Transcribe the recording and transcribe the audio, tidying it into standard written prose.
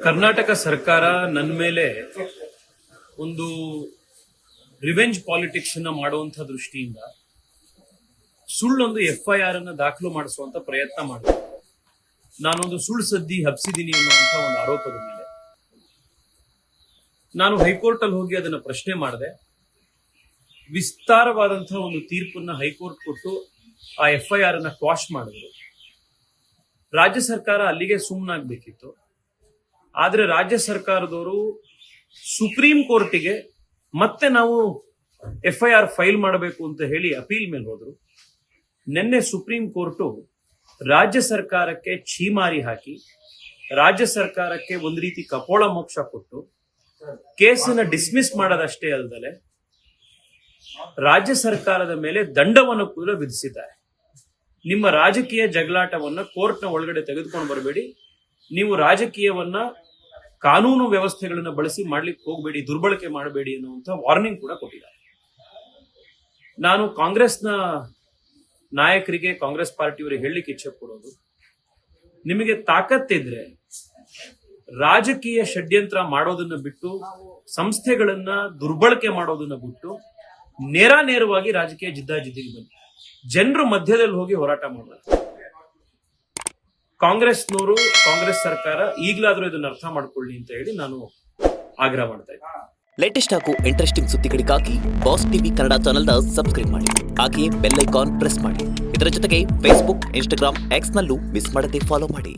ಕರ್ನಾಟಕ ಸರ್ಕಾರ ನನ್ನ ಮೇಲೆ ಒಂದು ರಿವೆಂಜ್ ಪಾಲಿಟಿಕ್ಸ್ ಅನ್ನ ಮಾಡುವಂತ ದೃಷ್ಟಿಯಿಂದ ಸುಳ್ಳೊಂದು FIR ಅನ್ನ ದಾಖಲು ಮಾಡಿಸುವಂತ ಪ್ರಯತ್ನ ಮಾಡಿದೆ. ನಾನೊಂದು ಸುಳ್ಳು ಸದ್ದಿ ಹಬ್ಸಿದ್ದೀನಿ ಅನ್ನುವಂತ ಒಂದು ಆರೋಪದ ಮೇಲೆ ನಾನು ಹೈಕೋರ್ಟ್ ಅಲ್ಲಿ ಹೋಗಿ ಅದನ್ನ ಪ್ರಶ್ನೆ ಮಾಡಿದೆ. ವಿಸ್ತಾರವಾದಂತಹ ಒಂದು ತೀರ್ಪನ್ನ ಹೈಕೋರ್ಟ್ ಕೊಟ್ಟು ಆ FIR ಅನ್ನ ಕ್ವಾಶ್ ಮಾಡಿದ್ರು. ರಾಜ್ಯ ಸರ್ಕಾರ ಅಲ್ಲಿಗೆ ಸುಮ್ಮನಾಗಬೇಕಿತ್ತು. ಆದ್ರೆ ರಾಜ್ಯ ಸರ್ಕಾರದವರು ಸುಪ್ರೀಂ ಕೋರ್ಟಿಗೆ ಮತ್ತೆ ನಾವು FIR ಫೈಲ್ ಮಾಡಬೇಕು ಅಂತ ಹೇಳಿ ಅಪೀಲ್ ಮೇಲೆ ಹೋದ್ರು. ನಿನ್ನೆ ಸುಪ್ರೀಂ ಕೋರ್ಟು ರಾಜ್ಯ ಸರ್ಕಾರಕ್ಕೆ ಛೀಮಾರಿ ಹಾಕಿ ರಾಜ್ಯ ಸರ್ಕಾರಕ್ಕೆ ಒಂದು ರೀತಿ ಕಪೋಳ ಮೋಕ್ಷ ಕೊಟ್ಟು ಕೇಸನ್ನ ಡಿಸ್ಮಿಸ್ ಮಾಡೋದಷ್ಟೇ ಅಲ್ಲದೆ ರಾಜ್ಯ ಸರ್ಕಾರದ ಮೇಲೆ ದಂಡವನ್ನು ಕೂಡ ವಿಧಿಸಿದ್ದಾರೆ. ನಿಮ್ಮ ರಾಜಕೀಯ ಜಗಳಾಟವನ್ನ ಕೋರ್ಟ್ನ ಒಳಗಡೆ ತೆಗೆದುಕೊಂಡು ಬರಬೇಡಿ, ನೀವು ರಾಜಕೀಯವನ್ನ ಕಾನೂನು ವ್ಯವಸ್ಥೆಗಳನ್ನ ಬಳಸಿ ಮಾಡ್ಲಿಕ್ಕೆ ಹೋಗಬೇಡಿ, ದುರ್ಬಳಕೆ ಮಾಡಬೇಡಿ ಅನ್ನುವಂತ ವಾರ್ನಿಂಗ್ ಕೂಡ ಕೊಟ್ಟಿದ್ದಾರೆ. ನಾನು ಕಾಂಗ್ರೆಸ್ನ ನಾಯಕರಿಗೆ, ಕಾಂಗ್ರೆಸ್ ಪಾರ್ಟಿಯವರಿಗೆ ಹೇಳಲಿಕ್ಕೆ ಇಚ್ಛೆ ಪಡೋದು, ನಿಮಗೆ ತಾಕತ್ತಿದ್ರೆ ರಾಜಕೀಯ ಷಡ್ಯಂತ್ರ ಮಾಡೋದನ್ನ ಬಿಟ್ಟು, ಸಂಸ್ಥೆಗಳನ್ನ ದುರ್ಬಳಕೆ ಮಾಡೋದನ್ನ ಬಿಟ್ಟು ನೇರವಾಗಿ ರಾಜಕೀಯ ಜಿದ್ದಾಜಿದ್ದಿಗೆ ಬನ್ನಿ. ಜನರು ಮಧ್ಯದಲ್ಲಿ ಹೋಗಿ ಹೋರಾಟ ಮಾಡೋದು. ಕಾಂಗ್ರೆಸ್ನವರು, ಕಾಂಗ್ರೆಸ್ ಸರ್ಕಾರ ಈಗಲಾದ್ರೂ ಇದನ್ನ ಅರ್ಥ ಮಾಡ್ಕೊಳ್ಳಿ ಅಂತ ಹೇಳಿ ನಾನು ಆಗ್ರಹ ಮಾಡ್ತಾ ಇದ್ದೀನಿ. ಲೇಟೆಸ್ಟ್ ಹಾಗೂ ಇಂಟ್ರೆಸ್ಟಿಂಗ್ ಸುದ್ದಿಗಳಿಗಾಗಿ ಬಾಸ್ ಟಿವಿ ಕನ್ನಡ ಚಾನೆಲ್ನ ಸಬ್ಸ್ಕ್ರೈಬ್ ಮಾಡಿ. ಹಾಗೆಯೇ ಬೆಲ್ ಐಕಾನ್ ಪ್ರೆಸ್ ಮಾಡಿ. ಇದರ ಜೊತೆಗೆ ಫೇಸ್ಬುಕ್, ಇನ್ಸ್ಟಾಗ್ರಾಮ್, ಎಕ್ಸ್ನಲ್ಲೂ ಮಿಸ್ ಮಾಡದೆ ಫಾಲೋ ಮಾಡಿ.